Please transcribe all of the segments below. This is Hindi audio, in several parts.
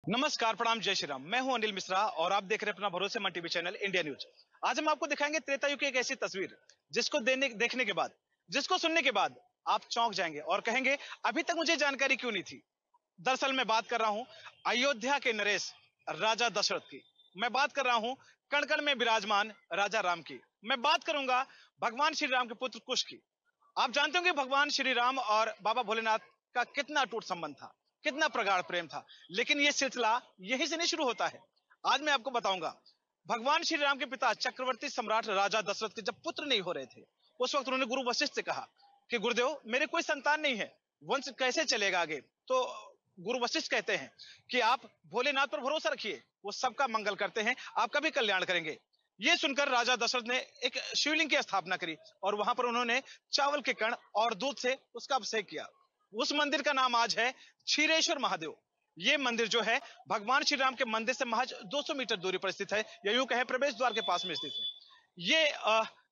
नमस्कार, प्रणाम, जय श्री राम। मैं हूं अनिल मिश्रा और आप देख रहे हैं अपना भरोसेमंद टीवी चैनल इंडिया न्यूज। आज हम आपको दिखाएंगे त्रेता युग की एक ऐसी तस्वीर जिसको देखने के बाद, जिसको सुनने के बाद आप चौंक जाएंगे और कहेंगे अभी तक मुझे जानकारी क्यों नहीं थी। दरअसल मैं बात कर रहा हूं अयोध्या के नरेश राजा दशरथ की। मैं बात कर रहा हूं कण कण में विराजमान राजा राम की। मैं बात करूंगा भगवान श्री राम के पुत्र कुश की। आप जानते होंगे भगवान श्री राम और बाबा भोलेनाथ का कितना अटूट संबंध था, कितना प्रगाढ़ प्रेम था। लेकिन ये सिलसिला यहीं से नहीं शुरू होता है। आज मैं आपको बताऊंगा भगवान श्री राम के पिता चक्रवर्ती सम्राट राजा दशरथ के जब पुत्र नहीं हो रहे थे, उस वक्त उन्होंने गुरु वशिष्ठ से कहा कि गुरुदेव, मेरे कोई संतान नहीं है, वंश कैसे चलेगा आगे। तो गुरु वशिष्ठ कहते हैं कि आप भोलेनाथ पर भरोसा रखिए, वो सबका मंगल करते हैं, आपका भी कल्याण करेंगे। ये सुनकर राजा दशरथ ने एक शिवलिंग की स्थापना करी और वहां पर उन्होंने चावल के कण और दूध से उसका अभिषेक किया। उस मंदिर का नाम आज है क्षीरेश्वर महादेव। ये मंदिर जो है भगवान श्री राम के मंदिर से महज 200 मीटर दूरी पर स्थित है, या यूं कहें प्रवेश द्वार के पास में स्थित है। ये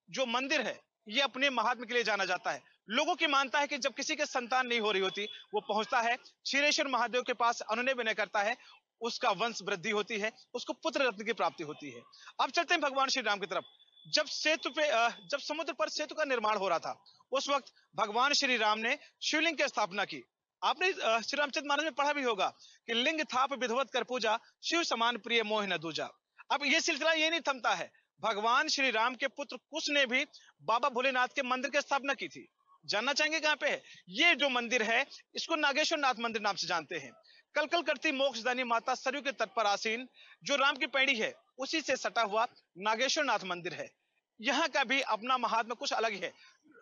जो मंदिर है ये अपने महात्म्य के लिए जाना जाता है। लोगों की मानता है कि जब किसी के संतान नहीं हो रही होती, वो पहुंचता है क्षीरेश्वर महादेव के पास, अनुनय विनय करता है, उसका वंश वृद्धि होती है, उसको पुत्र रत्न की प्राप्ति होती है। अब चलते हैं भगवान श्री राम की तरफ। जब समुद्र पर सेतु का निर्माण हो रहा था, उस वक्त भगवान श्री राम ने शिवलिंग की स्थापना की। आपने श्री रामचंद्र महाराज में पढ़ा भी होगा कि लिंग थाप विधवत कर पूजा, शिव समान प्रिय मोह न दूजा। अब ये सिलसिला ये नहीं थमता है। भगवान श्री राम के पुत्र कुश ने भी बाबा भोलेनाथ के मंदिर की स्थापना की थी। जानना चाहेंगे कहां पे है? ये जो मंदिर है इसको नागेश्वर नाथ मंदिर नाम से जानते हैं। कलकल करती मोक्षदानी माता सरयू के तट पर आसीन जो राम की पैड़ी है, उसी से सटा हुआ नागेश्वर नाथ मंदिर है। यहाँ का भी अपना महात्मा कुछ अलग ही है।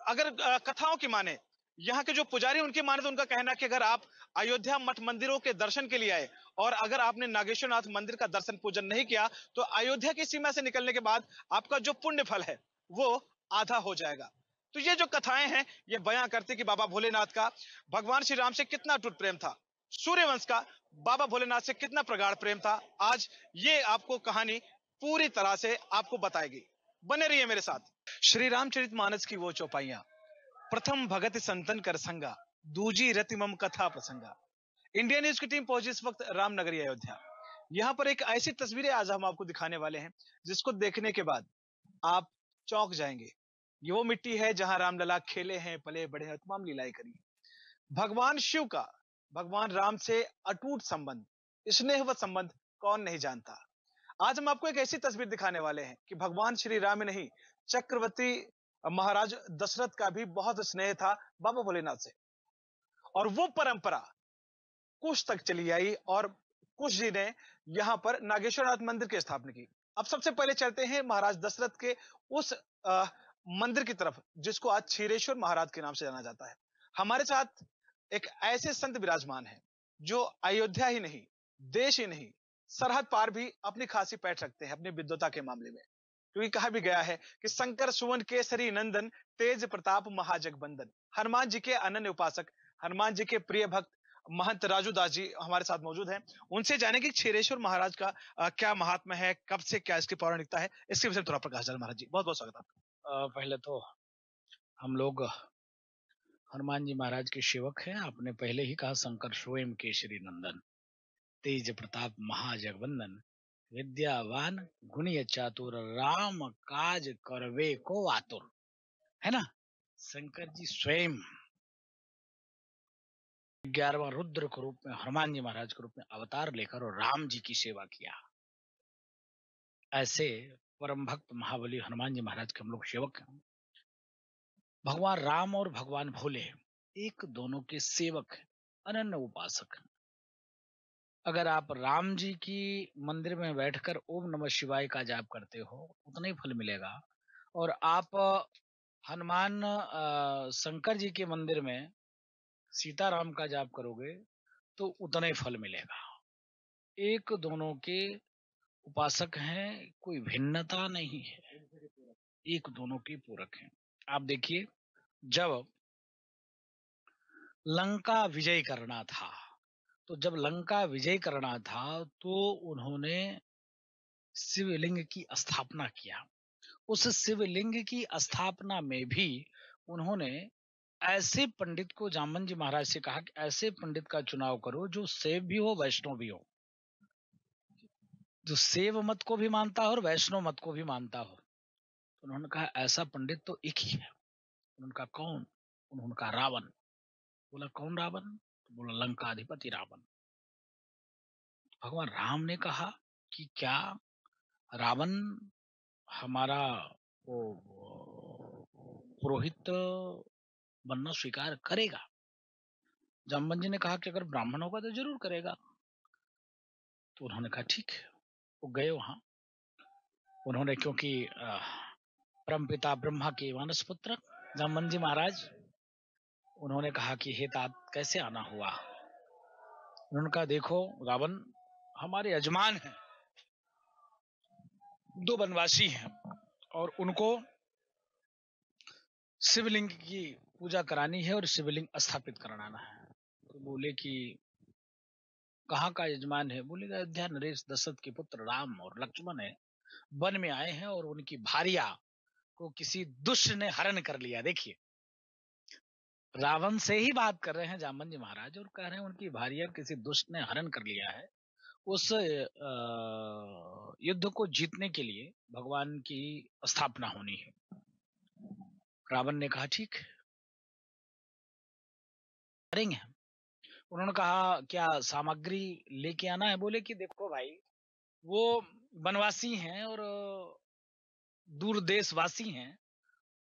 अगर कथाओं की माने, यहाँ के जो पुजारी उनकी माने, तो उनका कहना है कि अगर आप अयोध्या मठ मंदिरों के दर्शन के लिए आए और अगर आपने नागेश्वर नाथ मंदिर का दर्शन पूजन नहीं किया, तो अयोध्या की सीमा से निकलने के बाद आपका जो पुण्य फल है वो आधा हो जाएगा। तो ये जो कथाएं हैं ये बयां करती कि बाबा भोलेनाथ का भगवान श्री राम से कितना अटूट प्रेम था, सूर्यवंश का बाबा भोलेनाथ से कितना प्रगाढ़ प्रेम था। आज ये आपको कहानी पूरी तरह से आपको बताएगी। बने रहिए मेरे साथ। श्री रामचरितमानस की वो चौपाइयां, प्रथम भगत संतन कर संगा, दूजी रति मम कथा प्रसंगा। इंडिया न्यूज की टीम पहुंची इस वक्त रामनगरी अयोध्या। यहाँ पर एक ऐसी तस्वीरें आज हम आपको दिखाने वाले हैं जिसको देखने के बाद आप चौंक जाएंगे। ये वो मिट्टी है जहां रामलला खेले हैं, पले बड़े हैं, तमाम लीलाएं करी। भगवान शिव का भगवान राम से अटूट संबंध, स्नेहवत संबंध कौन नहीं जानता। आज हम आपको एक ऐसी तस्वीर दिखाने वाले हैं कि भगवान श्री राम में नहीं, चक्रवर्ती महाराज दशरथ का भी बहुत स्नेह था बाबा भोलेनाथ से। और वो परंपरा कुश तक चली आई और कुश जी ने यहां पर नागेश्वरनाथ मंदिर की स्थापना की। अब सबसे पहले चलते हैं महाराज दशरथ के उस मंदिर की तरफ जिसको आज क्षीरेश्वर महाराज के नाम से जाना जाता है। हमारे साथ एक ऐसे संत विराजमान है जो अयोध्या ही नहीं, देश ही नहीं, सरहद पार भी अपनी खासी पैठ रखते हैं अपनी विद्वता के मामले में। क्योंकि कहा भी गया है कि शंकर सुवन केसरी नंदन, तेज प्रताप महाजगबंदन। हनुमान जी के अनन्य उपासक, हनुमान जी के प्रिय भक्त महंत राजू दास जी हमारे साथ मौजूद हैं। उनसे जाने कि क्षीरेश्वर महाराज का क्या महात्मा है, कब से क्या इसकी पौराणिकता है, इसके विषय में थोड़ा प्रकाश डाल। महाराज जी बहुत बहुत स्वागत आपका। पहले तो हम लोग हनुमान जी महाराज के सेवक हैं। आपने पहले ही कहा शंकर स्वयं केसरी नंदन, तेज प्रताप महाजगवंदन, विद्यावान गुणी चातुर, राम काज करवे को आतुर, है ना। शंकर जी स्वयं 11वां रुद्र के रूप में, हनुमान जी महाराज के रूप में अवतार लेकर और राम जी की सेवा किया। ऐसे परम भक्त महाबली हनुमान जी महाराज के हम लोग सेवक हैं। भगवान राम और भगवान भोले एक दोनों के सेवक हैं, अनन्य उपासक हैं। अगर आप राम जी की मंदिर में बैठकर ओम नमः शिवाय का जाप करते हो उतना ही फल मिलेगा, और आप हनुमान शंकर जी के मंदिर में सीताराम का जाप करोगे तो उतना ही फल मिलेगा। एक दोनों के उपासक हैं, कोई भिन्नता नहीं है, एक दोनों के पूरक हैं। आप देखिए, जब लंका विजय करना था, तो जब लंका विजय करना था तो उन्होंने शिवलिंग की स्थापना किया। उस शिवलिंग की स्थापना में भी उन्होंने ऐसे पंडित को, जामन जी महाराज से कहा कि ऐसे पंडित का चुनाव करो जो शैव भी हो, वैष्णव भी हो। जो शैव मत को भी मानता हो और वैष्णव मत को भी मानता हो। तो उन्होंने कहा ऐसा पंडित तो एक ही है। उन्होंने कहा कौन? उन्होंने कहा रावण। बोला कौन रावण? तो बोला लंका अधिपति रावण। भगवान राम ने कहा कि क्या रावण हमारा वो पुरोहित बनना स्वीकार करेगा? जामवंत जी ने कहा कि अगर ब्राह्मण होगा तो जरूर करेगा। तो उन्होंने कहा ठीक है। वो गए वहां। उन्होंने क्योंकि परमपिता ब्रह्मा के मानस पुत्र जामवंत जी महाराज, उन्होंने कहा कि हे तात कैसे आना हुआ? उन्होंने कहा देखो रावण हमारे यजमान हैं, 2 वनवासी हैं और उनको शिवलिंग की पूजा करानी है और शिवलिंग स्थापित कराना है। तो बोले कि कहाँ का यजमान है? बोले अयोध्या नरेश दशरथ के पुत्र राम और लक्ष्मण है, वन में आए हैं और उनकी भार्या को किसी दुष्ट ने हरण कर लिया। देखिए रावण से ही बात कर रहे हैं जामवंत जी महाराज और कह रहे हैं उनकी भार्या किसी दुष्ट ने हरण कर लिया है। उस युद्ध को जीतने के लिए भगवान की स्थापना होनी है। रावण ने कहा ठीक करेंगे। उन्होंने कहा क्या सामग्री लेके आना है? बोले कि देखो भाई वो वनवासी हैं और दूर देशवासी हैं,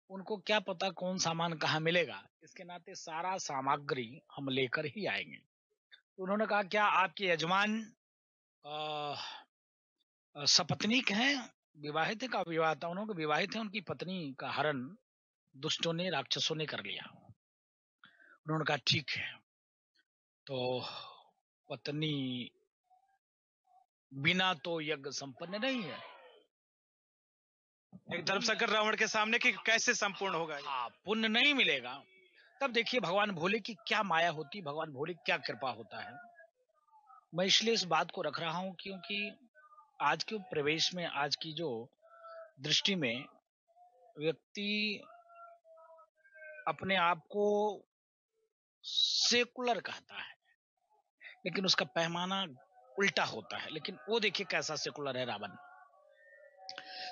उनको क्या पता कौन सामान कहाँ मिलेगा, इसके नाते सारा सामग्री हम लेकर ही आएंगे। तो उन्होंने कहा क्या आपके यजमान अ, सपत्नीक हैं, विवाहित है? का विवाहित, उन्होंने विवाहित है, उनकी पत्नी का हरण दुष्टों ने राक्षसों ने कर लिया। उन्होंने कहा ठीक है। तो पत्नी बिना तो यज्ञ संपन्न नहीं है। एक तरफ से कर रावण के सामने कि कैसे संपूर्ण होगा ये? हाँ पुण्य नहीं मिलेगा। तब देखिए भगवान भोले की क्या माया होती, भगवान भोले की क्या कृपा होता है। मैं इसलिए इस बात को रख रहा हूं क्योंकि आज के प्रवेश में, आज की जो दृष्टि में व्यक्ति अपने आप को सेकुलर कहता है, लेकिन उसका पैमाना उल्टा होता है। लेकिन वो देखिए कैसा सेकुलर है रावण।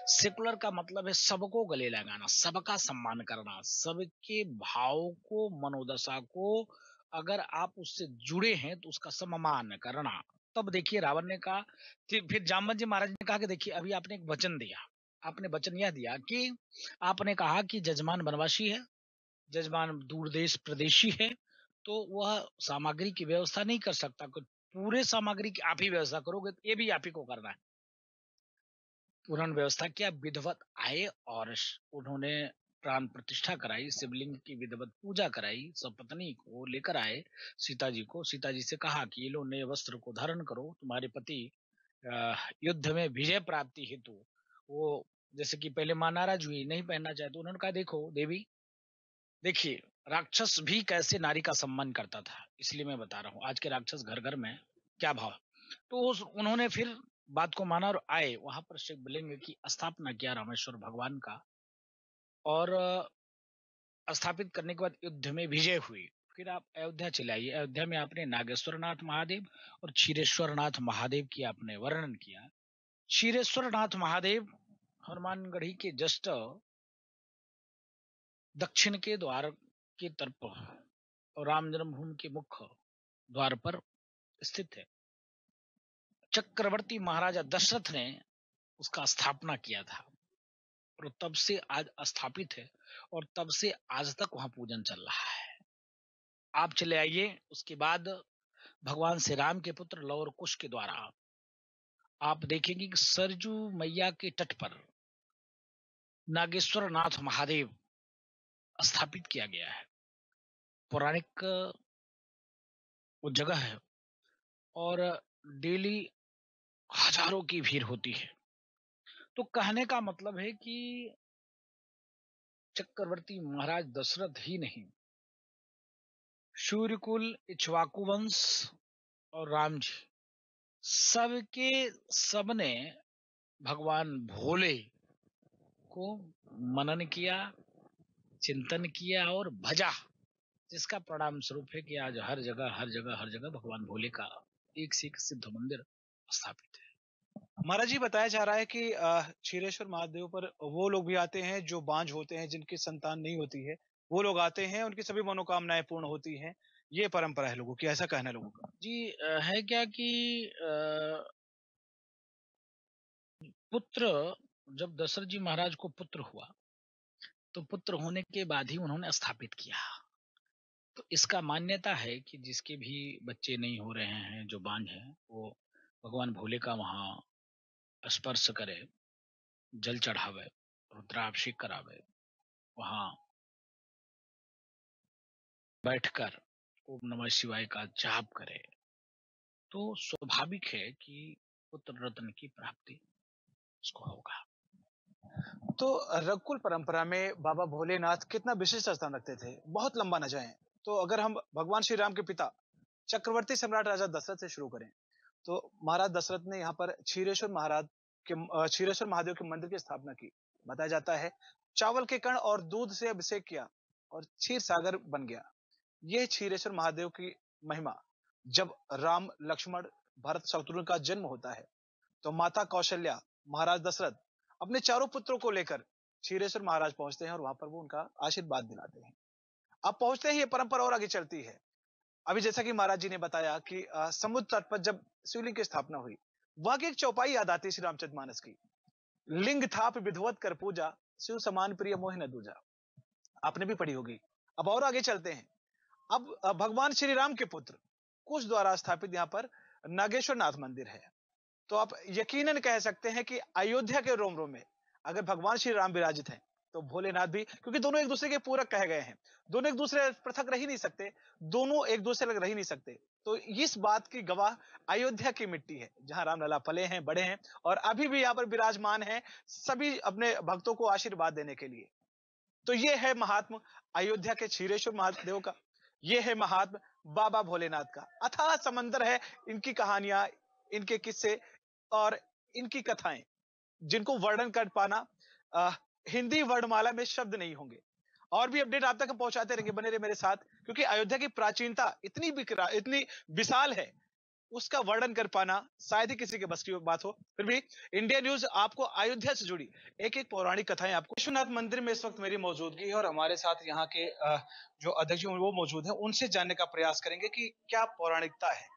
सेकुलर का मतलब है सबको गले लगाना, सबका सम्मान करना, सबके भाव को, मनोदशा को अगर आप उससे जुड़े हैं तो उसका सम्मान करना। तब देखिए रावण ने कहा, फिर जामवंत जी महाराज ने कहा कि देखिए अभी आपने एक वचन दिया, आपने वचन यह दिया कि आपने कहा कि जजमान वनवासी है, जजमान दूर देश प्रदेशी है, तो वह सामग्री की व्यवस्था नहीं कर सकता, पूरे सामग्री की आप ही व्यवस्था करोगे, तो ये भी आप ही को करना है। उन्होंने व्यवस्था किया, विधिवत आए और उन्होंने प्राण प्रतिष्ठा कराई, शिवलिंग की विधिवत पूजा कराई, सपत्नी को लेकर आए सीता जी को। सीता जी से कहा कि ये लो नए वस्त्र को धारण करो, तुम्हारे पति युद्ध में विजय प्राप्ति हेतु वो जैसे कि पहले मां नाराज हुई नहीं पहनना चाहे, तो उन्होंने कहा देखो देवी, देखिए राक्षस भी कैसे नारी का सम्मान करता था, इसलिए मैं बता रहा हूँ आज के राक्षस घर घर में क्या भाव। तो उन्होंने फिर बात को माना और आए वहां पर शिवलिंग की स्थापना किया रामेश्वर भगवान का, और स्थापित करने के बाद युद्ध में विजय हुई। फिर आप अयोध्या चले आइए, अयोध्या में आपने नागेश्वर नाथ महादेव और क्षीरेश्वर नाथ महादेव की आपने वर्णन किया। क्षीरेश्वर नाथ महादेव हनुमानगढ़ी के जस्ट दक्षिण के द्वार की तरफ और राम जन्मभूमि के मुख्य द्वार पर स्थित है। चक्रवर्ती महाराजा दशरथ ने उसका स्थापना किया था और तब से आज स्थापित है और तब से आज तक वहां पूजन चल रहा है। आप चले आइए, उसके बाद भगवान श्री राम के पुत्र लव और कुश के द्वारा आप देखेंगे कि सरजू मैया के तट पर नागेश्वर नाथ महादेव स्थापित किया गया है। पौराणिक वो जगह है और डेली हजारों की भीड़ होती है। तो कहने का मतलब है कि चक्रवर्ती महाराज दशरथ ही नहीं, सूर्यकुल, इक्ष्वाकु वंश और राम जी सबके सबने भगवान भोले को मनन किया, चिंतन किया और भजा, जिसका परिणाम स्वरूप है कि आज हर जगह हर जगह हर जगह भगवान भोले का एक से एक सिद्ध मंदिर स्थापित है। महाराज जी, बताया जा रहा है कि क्षीरेश्वर महादेव पर वो लोग भी आते हैं जो बांझ होते हैं, जिनकी संतान नहीं होती है। वो लोग आते हैं, उनकी सभी मनोकामनाएँ पूर्ण होती हैं। ये परंपरा है लोगों की, ऐसा कहना है लोगों का। जी है क्या कि पुत्र जब दशरथ जी महाराज को पुत्र हुआ, तो पुत्र होने के बाद ही उन्होंने स्थापित किया। तो इसका मान्यता है कि जिसके भी बच्चे नहीं हो रहे हैं, जो बांझ हैं, वो भगवान भोले का वहाँ स्पर्श करे, जल चढ़ावे, रुद्राभिषेक करावे, वहाँ बैठकर ओम नमः शिवाय का जाप करे, तो स्वाभाविक है कि पुत्र रत्न की प्राप्ति उसको होगा। तो रघुकुल परंपरा में बाबा भोलेनाथ कितना विशिष्ट स्थान रखते थे, बहुत लंबा न जाएं। तो अगर हम भगवान श्री राम के पिता चक्रवर्ती सम्राट राजा दशरथ से शुरू करें, तो महाराज दशरथ ने यहाँ पर क्षीरेश्वर महादेव के मंदिर की स्थापना की। बताया जाता है चावल के कण और दूध से अभिषेक किया और क्षीर सागर बन गया। यह क्षीरेश्वर महादेव की महिमा। जब राम, लक्ष्मण, भरत, शत्रुघ्न का जन्म होता है, तो माता कौशल्या, महाराज दशरथ अपने चारों पुत्रों को लेकर क्षीरेश्वर महाराज पहुंचते हैं और वहां पर वो उनका आशीर्वाद दिलाते हैं। अब पहुंचते ही ये परंपरा और आगे चलती है। अभी जैसा कि महाराज जी ने बताया कि समुद्र तट पर जब शिवलिंग की स्थापना हुई, वहां की एक चौपाई याद आती है श्री रामचरितमानस की। लिंग थाप विधवत कर पूजा, शिव समान प्रिय मोहि न दूजा। आपने भी पढ़ी होगी। अब और आगे चलते हैं। अब भगवान श्री राम के पुत्र कुश द्वारा स्थापित यहाँ पर नागेश्वर नाथ मंदिर है। तो आप यकीनन कह सकते हैं कि अयोध्या के रोम रोम में अगर भगवान श्री राम विराजित हैं, तो भोलेनाथ भी, क्योंकि दोनों एक दूसरे के पूरक कहे गए हैं। दोनों एक दूसरे पृथक रह ही नहीं सकते, दोनों एक दूसरे अलग रह ही नहीं सकते। तो इस बात की गवाह अयोध्या की मिट्टी है, जहां रामलला पले हैं, बड़े हैं और अभी भी यहाँ पर विराजमान हैं, सभी अपने भक्तों को आशीर्वाद देने के लिए। तो ये है महात्म अयोध्या के क्षीरेश्वर महादेव का। ये है महात्म बाबा भोलेनाथ का। अथाह समंदर है इनकी कहानियां, इनके किस्से और इनकी कथाएं, जिनको वर्णन कर पाना अ, हिंदी वर्णमाला में शब्द नहीं होंगे। और भी अपडेट आप तक हम पहुंचाते रहेंगे, बने रहे मेरे साथ, क्योंकि अयोध्या की प्राचीनता इतनी विशाल है, उसका वर्णन कर पाना शायद ही किसी के बस की बात हो। फिर भी इंडिया न्यूज आपको अयोध्या से जुड़ी एक एक पौराणिक कथाएं आपको। विश्वनाथ मंदिर में इस वक्त मेरी मौजूदगी है और हमारे साथ यहाँ के जो अध्यक्ष हैं वो मौजूद हैं। उनसे जानने का प्रयास करेंगे कि क्या पौराणिकता है,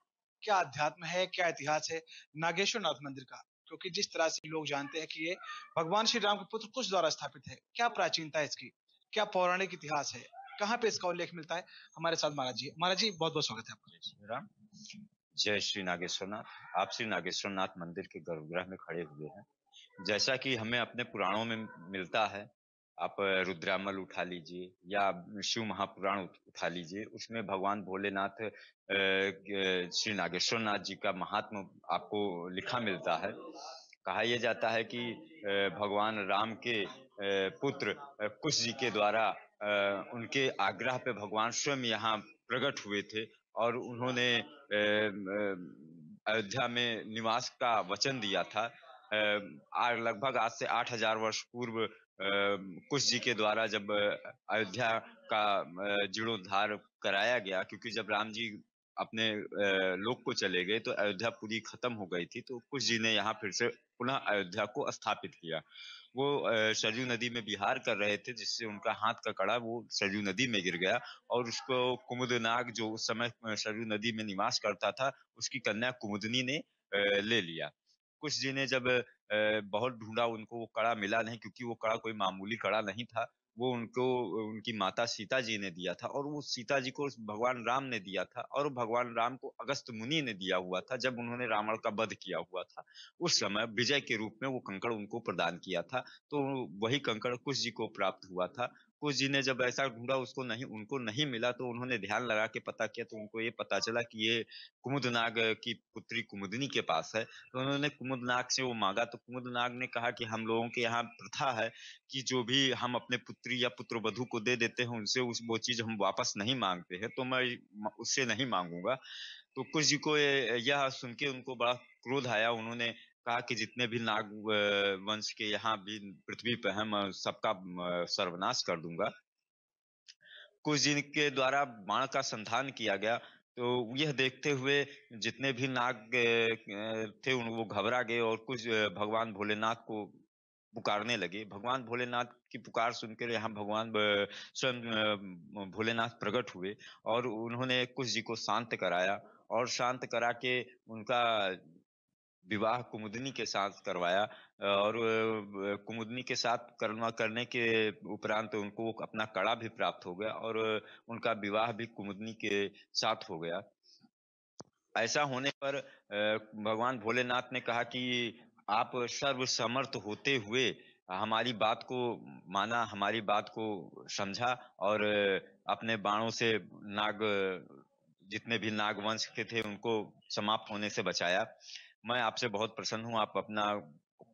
क्या अध्यात्म है, क्या इतिहास है नागेश्वर नाथ मंदिर का। क्योंकि जिस तरह से लोग जानते हैं कि ये भगवान श्री राम के पुत्र कुश द्वारा स्थापित है, क्या प्राचीनता है इसकी, क्या पौराणिक इतिहास है, कहाँ पे इसका उल्लेख मिलता है। हमारे साथ महाराज जी, महाराज जी बहुत बहुत स्वागत है आपका। जय श्री राम। जय श्री नागेश्वरनाथ। आप श्री नागेश्वरनाथ मंदिर के गर्भगृह में खड़े हुए हैं। जैसा कि हमें अपने पुराणों में मिलता है, आप रुद्रामल उठा लीजिए या शिव महापुराण उठा लीजिए, उसमें भगवान भोलेनाथ श्री नागेश्वरनाथ जी का महात्म आपको लिखा मिलता है। कहा यह जाता है कि भगवान राम के पुत्र कुश जी के द्वारा उनके आग्रह पे भगवान स्वयं यहाँ प्रकट हुए थे और उन्होंने अयोध्या में निवास का वचन दिया था। लगभग आज से 8,000 वर्ष पूर्व कुश जी के द्वारा जब अयोध्या का जीर्णोद्धार कराया गया, क्योंकि जब राम जी अपने लोक को चले गए तो अयोध्या पूरी खत्म हो गई थी, तो कुश जी ने यहाँ फिर से पुनः अयोध्या को स्थापित किया। वो सरयू नदी में विहार कर रहे थे, जिससे उनका हाथ का कड़ा वो सरयू नदी में गिर गया और उसको कुमुदनाग, जो उस समय सरयू नदी में निवास करता था, उसकी कन्या कुमुदनी ने ले लिया। कुश जी ने जब बहुत ढूंढा, उनको वो कड़ा मिला नहीं, क्योंकि वो कड़ा कोई मामूली कड़ा नहीं था। वो उनको उनकी माता सीता जी ने दिया था और वो सीता जी को भगवान राम ने दिया था और भगवान राम को अगस्त मुनि ने दिया हुआ था जब उन्होंने रावण का वध किया हुआ था। उस समय विजय के रूप में वो कंकड़ उनको प्रदान किया था, तो वही कंकड़ कुश जी को प्राप्त हुआ था। कुश जी ने जब ऐसा ढूंढा, उनको नहीं मिला, तो उन्होंने ध्यान लगा के पता किया, तो उनको ये पता चला कि ये कुमुदनाग की पुत्री कुमुदनी के पास है। तो उन्होंने कुमुदनाग से वो मांगा, तो कुमुदनाग ने कहा कि हम लोगों के यहाँ प्रथा है कि जो भी हम अपने पुत्री या पुत्र वधु को दे देते हैं, उनसे वो चीज हम वापस नहीं मांगते हैं, तो मैं उससे नहीं मांगूंगा। तो कुश जी को यह सुन के उनको बड़ा क्रोध आया। उन्होंने कहा कि जितने भी नाग वंश के यहाँ भी पृथ्वी पे हैं, मैं सबका सर्वनाश कर दूंगा। कुश जी के द्वारा बाण का संधान किया गया। तो यह देखते हुए जितने भी नाग थे वो घबरा गए और कुछ भगवान भोलेनाथ को पुकारने लगे। भगवान भोलेनाथ की पुकार सुनकर यहाँ भगवान स्वयं भोलेनाथ प्रकट हुए और उन्होंने कुश जी को शांत कराया और शांत करा के उनका विवाह कुमुदनी के साथ करवाया और कुमुदनी के साथ करने के उपरांत उनको अपना कड़ा भी प्राप्त हो गया और उनका विवाह भी कुमुदनी के साथ हो गया। ऐसा होने पर भगवान भोलेनाथ ने कहा कि आप सर्वसमर्थ होते हुए हमारी बात को माना, हमारी बात को समझा और अपने बाणों से नाग जितने भी नागवंश के थे उनको समाप्त होने से बचाया। मैं आपसे बहुत प्रसन्न हूँ, आप अपना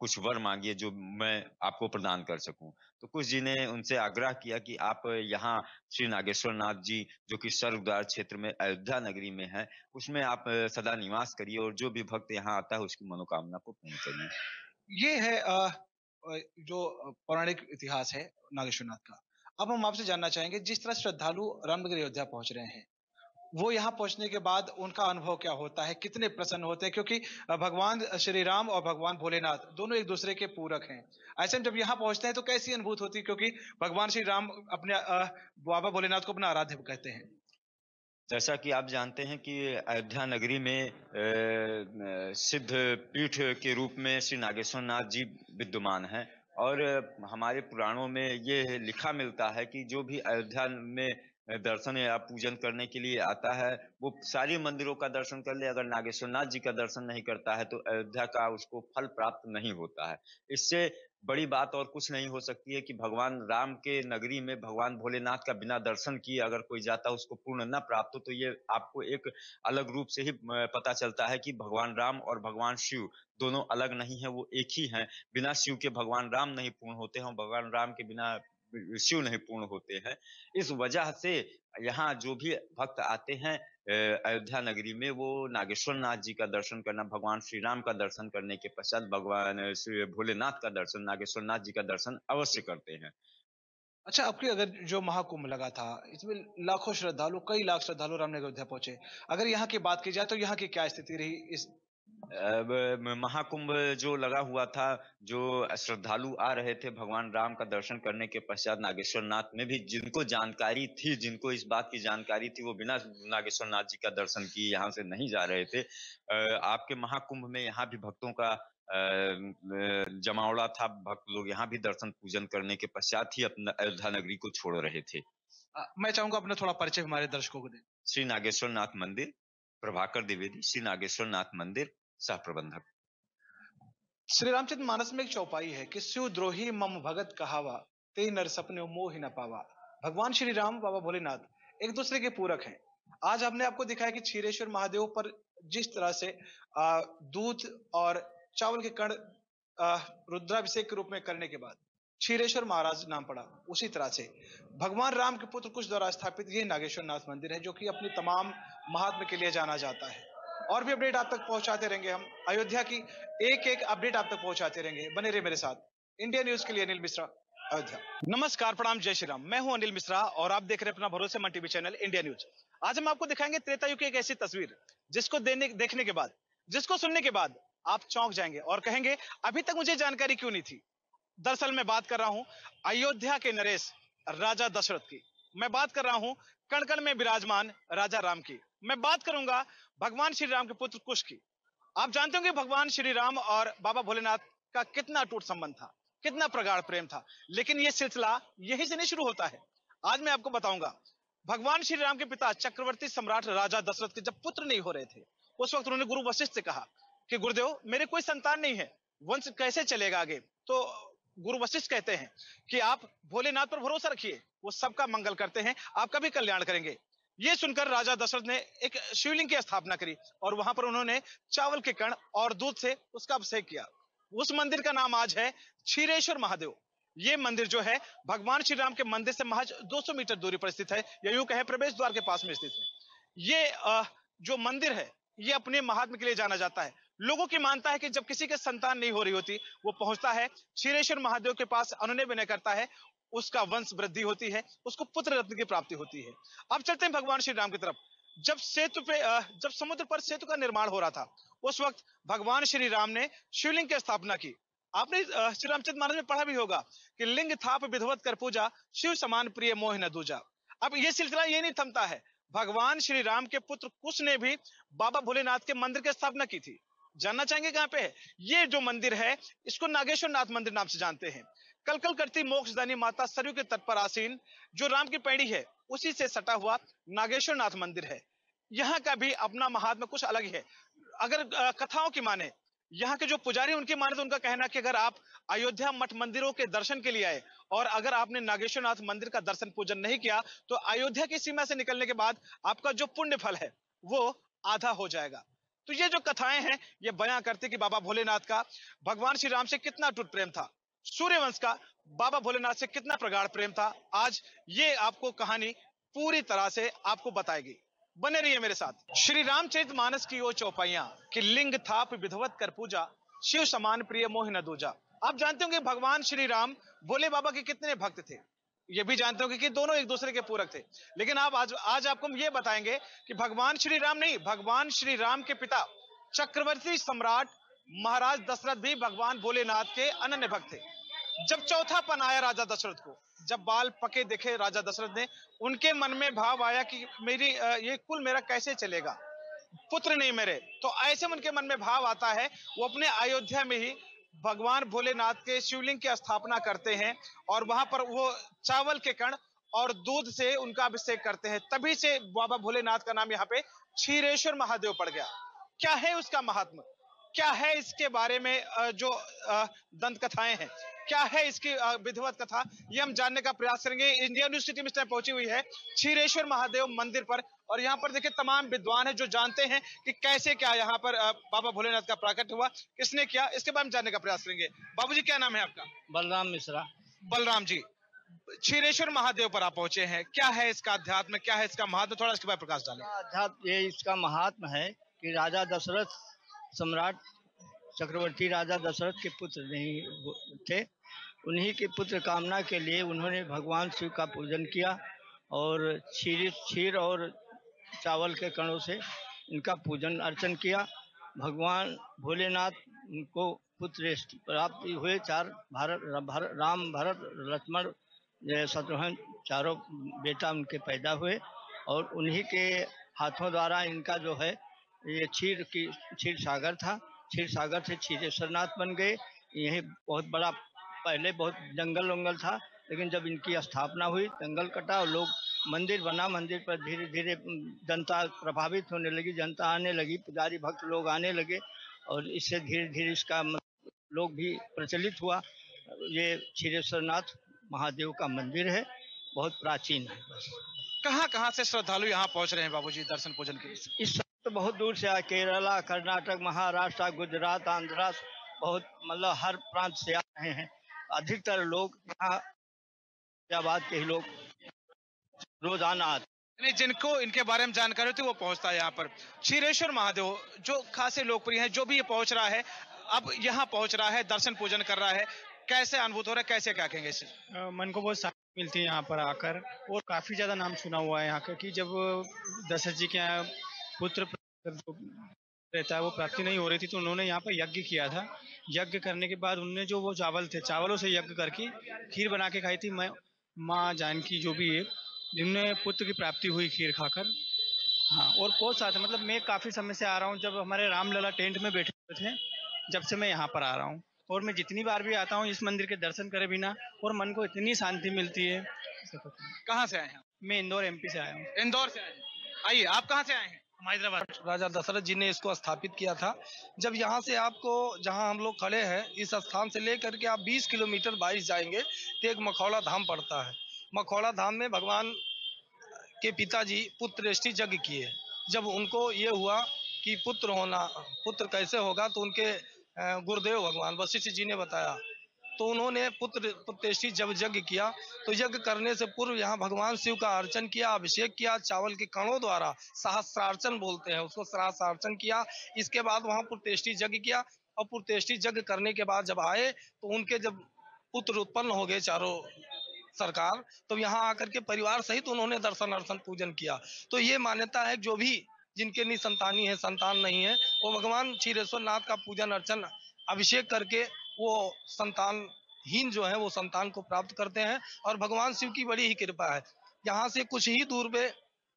कुछ वर मांगिए जो मैं आपको प्रदान कर सकूं। तो कुश जी ने उनसे आग्रह किया कि आप यहाँ श्री नागेश्वर नाथ जी जो कि स्वर्गद्वार क्षेत्र में अयोध्या नगरी में है, उसमें आप सदा निवास करिए और जो भी भक्त यहाँ आता है उसकी मनोकामना को पूर्ण करिए। ये है जो पौराणिक इतिहास है नागेश्वर नाथ का। अब हम आपसे जानना चाहेंगे, जिस तरह श्रद्धालु रामनगरी अयोध्या पहुंच रहे हैं, वो यहाँ पहुंचने के बाद उनका अनुभव क्या होता है, कितने प्रसन्न होते हैं? क्योंकि भगवान श्री राम और भगवान भोलेनाथ दोनों एक दूसरे के पूरक हैं। ऐसे में जब यहाँ पहुंचते हैं तो कैसी अनुभूति होती है? क्योंकि भगवान श्री राम अपने बाबा भोलेनाथ को अपना आराध्य कहते हैं। जैसा कि आप जानते हैं कि अयोध्या नगरी में सिद्ध पीठ के रूप में श्री नागेश्वर नाथ जी विद्यमान हैं और हमारे पुराणों में ये लिखा मिलता है कि जो भी अयोध्या में दर्शन या पूजन करने के लिए आता है वो सारी मंदिरों का दर्शन कर ले, अगर नागेश्वर नाथ जी का दर्शन नहीं करता है तो अयोध्या का उसको फल प्राप्त नहीं होता है। इससे बड़ी बात और कुछ नहीं हो सकती है कि भगवान राम के नगरी में भगवान भोलेनाथ का बिना दर्शन किए अगर कोई जाता उसको पूर्ण न प्राप्त हो, तो ये आपको एक अलग रूप से ही पता चलता है कि भगवान राम और भगवान शिव दोनों अलग नहीं है, वो एक ही हैं। बिना शिव के भगवान राम नहीं पूर्ण होते हैं, भगवान राम के बिना शिव नहीं पूर्ण होते हैं। इस वजह से यहाँ जो भी भक्त आते हैं अयोध्या नगरी में, वो नागेश्वर नाथ जी का दर्शन करना, भगवान श्री राम का दर्शन करने के पश्चात भगवान श्री भोलेनाथ का दर्शन, नागेश्वर नाथ जी का दर्शन अवश्य करते हैं। अच्छा, आपकी अगर जो महाकुंभ लगा था, इसमें लाखों श्रद्धालु, कई लाख श्रद्धालु रामनगर अयोध्या पहुंचे। अगर यहाँ की बात की जाए तो यहाँ की क्या स्थिति रही? इस महाकुंभ जो लगा हुआ था, जो श्रद्धालु आ रहे थे भगवान राम का दर्शन करने के पश्चात नागेश्वर नाथ में भी जिनको जानकारी थी, जिनको इस बात की जानकारी थी, वो बिना नागेश्वर नाथ जी का दर्शन किए यहाँ से नहीं जा रहे थे। आपके महाकुंभ में यहाँ भी भक्तों का जमावड़ा था, भक्त लोग यहाँ भी दर्शन पूजन करने के पश्चात ही अपना अयोध्या नगरी को छोड़ रहे थे। मैं चाहूंगा अपना थोड़ा परिचय हमारे दर्शकों को दें। श्री नागेश्वर नाथ मंदिर, प्रभाकर द्विवेदी, श्री नागेश्वर नाथ मंदिर सह प्रबंधक। श्री रामचरित मानस में एक चौपाई है कि शिव द्रोही मम भगत कहावा, ते नर सपने मोह न पावा। भगवान श्री राम, बाबा भोलेनाथ एक दूसरे के पूरक हैं। आज हमने आपको दिखाया कि क्षीरेश्वर महादेव पर जिस तरह से दूध और चावल के कण रुद्राभिषेक के रूप में करने के बाद क्षीरेश्वर महाराज नाम पड़ा, उसी तरह से भगवान राम के पुत्र कुश द्वारा स्थापित ये नागेश्वर नाथ मंदिर है, जो कि अपनी तमाम महात्म के लिए जाना जाता है। और भी अपडेट आप तक पहुंचाते रहेंगे हम, अयोध्या की एक एक अपडेट आप तक पहुंचाते रहेंगे। बने रहिए मेरे साथ। इंडिया न्यूज के लिए अनिल मिश्रा, अयोध्या। नमस्कार, प्रणाम, जय श्री राम। मैं हूं अनिल मिश्रा और आप देख रहे हैं अपना भरोसेमंद टीवी चैनल इंडिया न्यूज। आज हम आपको दिखाएंगे त्रेता युग की एक ऐसी तस्वीर जिसको देखने के बाद, जिसको सुनने के बाद आप चौंक जाएंगे और कहेंगे अभी तक मुझे जानकारी क्यों नहीं थी। दरअसल मैं बात कर रहा हूं अयोध्या के नरेश राजा दशरथ की। मैं बात कर रहा हूं कण कण में विराजमान राजा राम की। मैं बात करूंगा भगवान श्री राम के पुत्र कुश की। आप जानते होंगे भगवान श्री राम और बाबा भोलेनाथ का कितना अटूट संबंध था, कितना प्रगाढ़ प्रेम था। लेकिन यह सिलसिला यहीं से नहीं शुरू होता है। आज मैं आपको बताऊंगा भगवान श्री राम के पिता चक्रवर्ती सम्राट राजा दशरथ के जब पुत्र नहीं हो रहे थे, उस वक्त उन्होंने गुरु वशिष्ठ से कहा कि गुरुदेव, मेरे कोई संतान नहीं है, वंश कैसे चलेगा आगे? तो गुरु वशिष्ठ कहते हैं कि आप भोलेनाथ पर भरोसा रखिए, वो सबका मंगल करते हैं, आपका भी कल्याण करेंगे। ये सुनकर राजा दशरथ ने एक शिवलिंग की स्थापना करी और वहां पर उन्होंने चावल के कण और दूध से उसका अभिषेक किया। उस मंदिर का नाम आज है क्षीरेश्वर महादेव। ये मंदिर जो है भगवान श्री राम के मंदिर से महज 200 मीटर दूरी पर स्थित है, या यूं कहें प्रवेश द्वार के पास में स्थित है। ये जो मंदिर है ये अपने महात्म्य के लिए जाना जाता है। लोगों की मानता है कि जब किसी के संतान नहीं हो रही होती, वो पहुंचता है क्षीरेश्वर महादेव के पास, अनुनय विनय करता है, उसका वंश वृद्धि होती है, उसको पुत्र रत्न की प्राप्ति होती है। अब चलते हैं भगवान श्री राम की तरफ। जब समुद्र पर सेतु का निर्माण हो रहा था, उस वक्त भगवान श्री राम ने शिवलिंग की स्थापना की। आपने श्री रामचरित मानस में पढ़ा भी होगा कि लिंग थाप विधवत कर पूजा, शिव समान प्रिय मोह न दूजा। अब ये सिलसिला ये नहीं थमता है, भगवान श्री राम के पुत्र कुश ने भी बाबा भोलेनाथ के मंदिर की स्थापना की थी। जानना चाहेंगे कहां पे है? ये जो मंदिर है, इसको नागेश्वर नाथ मंदिर नाम से जानते हैं। कलकल करती मोक्षदानी माता सरयू के तट पर आसीन जो राम की पैड़ी है, उसी से सटा हुआ नागेश्वर नाथ मंदिर है। यहाँ का भी अपना महात्मा कुछ अलग ही है। अगर कथाओं की माने, यहाँ के जो पुजारी उनकी माने, तो उनका कहना कि अगर आप अयोध्या मठ मंदिरों के दर्शन के लिए आए और अगर आपने नागेश्वर नाथ मंदिर का दर्शन पूजन नहीं किया, तो अयोध्या की सीमा से निकलने के बाद आपका जो पुण्य फल है वो आधा हो जाएगा। तो ये जो कथाएं हैं, ये बयां करती कि बाबा भोलेनाथ का भगवान श्री राम से कितना अटूट प्रेम था, सूर्यवंश का बाबा भोलेनाथ से कितना प्रगाढ़ प्रेम था। आज ये आपको कहानी पूरी तरह से आपको बताएगी। बने रहिए मेरे साथ। श्री रामचरित मानस की ओ चौपाइयां कि लिंग थाप विधवत कर पूजा, शिव समान प्रिय मोह न दूजा। आप जानते होंगे भगवान श्री राम भोले बाबा के कितने भक्त थे, ये भी जानते होंगे कि दोनों एक दूसरे के पूरक थे। लेकिन आप आज आपको हम ये बताएंगे कि भगवान श्री राम नहीं, भगवान श्री राम के पिता चक्रवर्ती सम्राट महाराज दशरथ भी भगवान भोलेनाथ के अनन्य भक्त थे। जब चौथापन आया राजा दशरथ को, जब बाल पके देखे राजा दशरथ ने, उनके मन में भाव आया कि ये कुल मेरा कैसे चलेगा, पुत्र नहीं मेरे। तो ऐसे उनके मन में भाव आता है, वो अपने अयोध्या में ही भगवान भोलेनाथ के शिवलिंग की स्थापना करते हैं और वहां पर वो चावल के कण और दूध से उनका अभिषेक करते हैं। तभी से बाबा भोलेनाथ का नाम यहाँ पे क्षीरेश्वर महादेव पड़ गया। क्या है उसका महात्मा, क्या है इसके बारे में जो दंत कथाएं हैं, क्या है इसकी विधिवत कथा, ये हम जानने का प्रयास करेंगे। इंडिया यूनिवर्सिटी में इस टाइम पहुंची हुई है क्षीरेश्वर महादेव मंदिर पर, और यहाँ पर देखिए तमाम विद्वान हैं जो जानते हैं कि कैसे क्या यहाँ पर बाबा भोलेनाथ का प्राकट हुआ, किसने किया, इसके बारे में जानने का प्रयास करेंगे। बाबूजी क्या नाम है आपका? बलराम मिश्रा। बलराम जी, क्षीरेश्वर महादेव पर आप पहुंचे हैं, क्या है इसका अध्यात्म, क्या है इसका महात्मा, थोड़ा इसके बारे में प्रकाश डालें। अध्यात्म ये इसका महात्मा है कि राजा दशरथ सम्राट चक्रवर्ती राजा दशरथ के पुत्र नहीं थे, उन्हीं के पुत्र कामना के लिए उन्होंने भगवान शिव का पूजन किया और क्षीर और चावल के कणों से इनका पूजन अर्चन किया। भगवान भोलेनाथ को पुत्र प्राप्त हुए, राम भरत लक्ष्मण शत्रुघ्न चारों बेटा उनके पैदा हुए और उन्हीं के हाथों द्वारा इनका जो है ये क्षीर सागर था, क्षीर सागर से क्षीरेश्वरनाथ बन गए। यही बहुत बड़ा पहले बहुत जंगल वंगल था, लेकिन जब इनकी स्थापना हुई जंगल कटा और लोग मंदिर बना, मंदिर पर धीरे धीरे जनता प्रभावित होने लगी, जनता आने लगी, पुजारी भक्त लोग आने लगे और इससे धीरे धीरे इसका लोग भी प्रचलित हुआ। ये क्षीरेश्वरनाथ महादेव का मंदिर है, बहुत प्राचीन है। कहाँ कहाँ से श्रद्धालु यहाँ पहुंच रहे हैं बाबूजी दर्शन पूजन के लिए? इस तो बहुत दूर से आए, केरला, कर्नाटक, महाराष्ट्र, गुजरात, आंध्रा, बहुत मतलब हर प्रांत से आ रहे हैं। अधिकतर लोग यहाँ इलाहाबाद के ही लोग रोजाना आते। जिनको इनके बारे में जानकारी होती है वो पहुंचता है यहाँ पर। क्षीरेश्वर महादेव जो खासे लोकप्रिय है, जो भी ये पहुंच रहा है, अब यहाँ पहुंच रहा है, दर्शन पूजन कर रहा है, कैसे अनुभूत हो रहा है, कैसे क्या कहेंगे इसे? मन को बहुत शांति मिलती है यहाँ पर आकर, और काफी ज्यादा नाम सुना हुआ है यहाँ का कि जब दशरथ जी के यहाँ पुत्र रहता है वो प्राप्ति नहीं हो रही थी, तो उन्होंने यहाँ पर यज्ञ किया था। यज्ञ करने के बाद उनने जो वो चावल थे, चावलों से यज्ञ करके खीर बना के खाई थी। माँ जानकी जो भी है, जिनमें पुत्र की प्राप्ति हुई खीर खाकर। हाँ, और बहुत साथ मतलब मैं काफी समय से आ रहा हूँ, जब हमारे रामलला टेंट में बैठे हुए थे, जब से मैं यहाँ पर आ रहा हूँ, और मैं जितनी बार भी आता हूँ इस मंदिर के दर्शन करे बिना, और मन को इतनी शांति मिलती है। कहाँ से आए हैं? मैं इंदौर एमपी से आया हूँ। इंदौर से आए हैं, आइए आप कहाँ से आए हैं? हैदराबाद। राजा दशरथ जी ने इसको स्थापित किया था। जब यहाँ से आपको, जहाँ हम लोग खड़े हैं, इस स्थान से लेकर के आप 20 किलोमीटर 22 जाएंगे तो एक मखौड़ा धाम पड़ता है। मखौड़ा धाम में भगवान के पिताजी पुत्रेष्टि यज्ञ किए। जब उनको ये हुआ कि पुत्र कैसे होगा, तो उनके गुरुदेव भगवान वशिष्ठ जी ने बताया, तो उन्होंने पुत्रेष्टि जब यज्ञ किया, तो यज्ञ करने से पूर्व यहाँ भगवान शिव का अर्चन किया, अभिषेक किया, चावल के कणों द्वारा, सहस्रार्चन बोलते हैं उसको, सहस्रार्चन किया। इसके बाद वहाँ पुत्रेष्टि यज्ञ किया, और पुत्रेष्टि यज्ञ करने के बाद जब आए तो उनके जब पुत्र उत्पन्न हो गए चारों सरकार, तो यहाँ आकर के परिवार सहित उन्होंने दर्शन अर्शन पूजन किया। तो ये मान्यता है जो भी जिनके निसंतानी है, संतान नहीं है, वो भगवान क्षीरेश्वर नाथ का पूजन अर्चन अभिषेक करके वो संतानहीन जो है वो संतान को प्राप्त करते हैं। और भगवान शिव की बड़ी ही कृपा है। यहाँ से कुछ ही दूर पे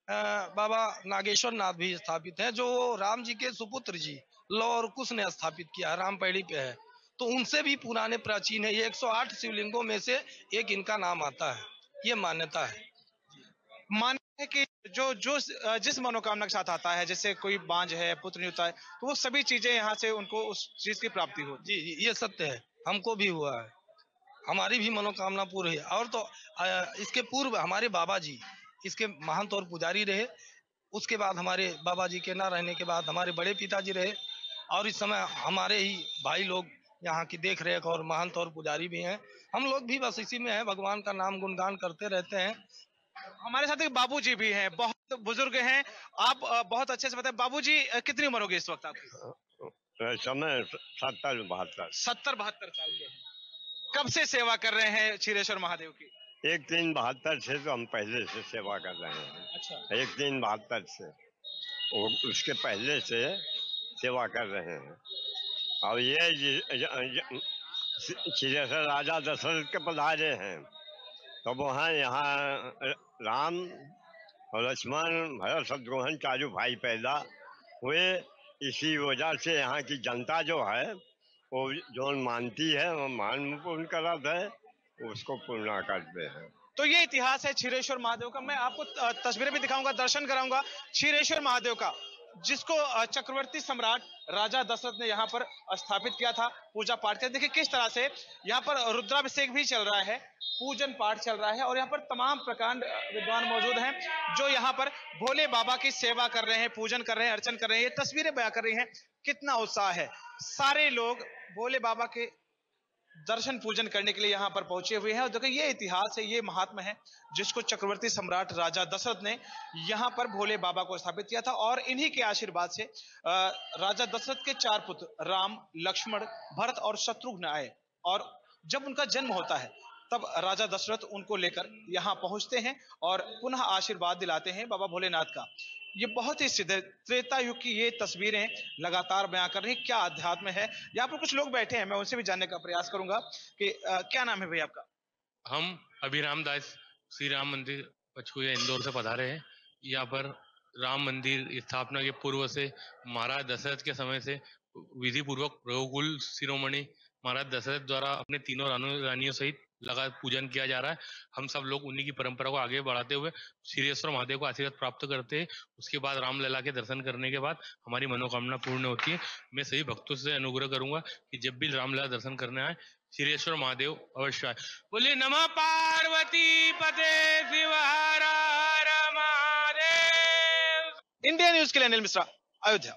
बाबा नागेश्वर नाथ भी स्थापित है, जो राम जी के सुपुत्र जी लौ और कुश ने स्थापित किया है, रामपेड़ी पे है। तो उनसे भी पुराने प्राचीन है। ये 108 शिवलिंगों में से एक इनका नाम आता है, ये मान्यता है। मानते हैं कि जिस मनोकामना के साथ आता है, जैसे कोई बांझ है, पुत्र नहीं होता है, तो वो सभी चीजें यहाँ से उनको उस चीज की प्राप्ति होती जी जी, ये सत्य है, हमको भी हुआ है, हमारी भी मनोकामना पूरी है। और तो इसके पूर्व हमारे बाबा जी इसके महंत और पुजारी रहे। उसके बाद हमारे बाबा जी के ना रहने के बाद हमारे बड़े पिताजी रहे, और इस समय हमारे ही भाई लोग यहाँ की देख रेख और महंत और पुजारी भी हैं। हम लोग भी बस इसी में हैं, भगवान का नाम गुणगान करते रहते हैं। है। हमारे साथ एक बाबूजी भी हैं, बहुत बुजुर्ग हैं। आप बहुत अच्छे से बताएं, बाबूजी कितनी उम्र होगी इस वक्त आपकी? समय 70-72 70-72 साल के हैं। कब से सेवा कर रहे हैं क्षीरेश्वर महादेव की? 1372 से तो हम पहले से सेवा कर रहे हैं। अच्छा। 1372 से, उसके पहले से सेवा कर रहे हैं। और ये क्षीरेश्वर राजा दशरथ के पधारे हैं, तो वहाँ यहाँ राम और लक्ष्मण भरत शत्रुघ्न चारों भाई पैदा हुए। इसी वजह से यहाँ की जनता जो है वो जो मानती है वो मान पूर्ण करत है, उसको पूर्ण करते हैं। तो ये इतिहास है क्षीरेश्वर महादेव का। मैं आपको तस्वीरें भी दिखाऊंगा, दर्शन कराऊंगा क्षीरेश्वर महादेव का, जिसको चक्रवर्ती सम्राट राजा दशरथ ने यहाँ पर स्थापित किया था, पूजा पाठ किया। देखिए किस तरह से यहाँ पर रुद्राभिषेक भी चल रहा है, पूजन पाठ चल रहा है, और यहाँ पर तमाम प्रकांड विद्वान मौजूद हैं जो यहाँ पर भोले बाबा की सेवा कर रहे हैं, पूजन कर रहे हैं, अर्चन कर रहे हैं। ये तस्वीरें बयां कर रही हैं कितना उत्साह है। सारे लोग भोले बाबा के दर्शन पूजन करने के लिए यहाँ पर पहुंचे हुए हैं। और देखिए ये इतिहास है, ये महात्मा है, जिसको चक्रवर्ती सम्राट राजा दशरथ ने यहाँ पर भोले बाबा को स्थापित किया था। और इन्हीं के आशीर्वाद से राजा दशरथ के 4 पुत्र राम, लक्ष्मण, भरत और शत्रुघ्न आए। और जब उनका जन्म होता है तब राजा दशरथ उनको लेकर यहाँ पहुंचते हैं और पुनः आशीर्वाद दिलाते हैं बाबा भोलेनाथ का। ये बहुत ही सिद्ध त्रेता युग की ये तस्वीरें लगातार बयां कर रही हैं क्या अध्यात्म है। यहाँ पर कुछ लोग बैठे हैं, मैं उनसे भी जानने का प्रयास करूंगा कि क्या नाम है भैया आपका? हम अभिराम दास श्री राम मंदिर पचकुया इंदौर से पधारे हैं। यहाँ पर राम मंदिर स्थापना के पूर्व से महाराज दशरथ के समय से विधि पूर्वक रघुकुल शिरोमणि महाराज दशरथ द्वारा अपने तीनों रानियों सहित लगा पूजन किया जा रहा है। हम सब लोग उन्हीं की परंपरा को आगे बढ़ाते हुए क्षीरेश्वर महादेव को आशीर्वाद प्राप्त करते हैं। उसके बाद रामलला के दर्शन करने के बाद हमारी मनोकामना पूर्ण होती है। मैं सभी भक्तों से अनुग्रह करूंगा कि जब भी रामलला दर्शन करने आए क्षीरेश्वर महादेव अवश्य आए। बोलिए नमः पार्वती पते शिव हर हर महादेव। इंडिया न्यूज के लिए अनिल मिश्रा, अयोध्या।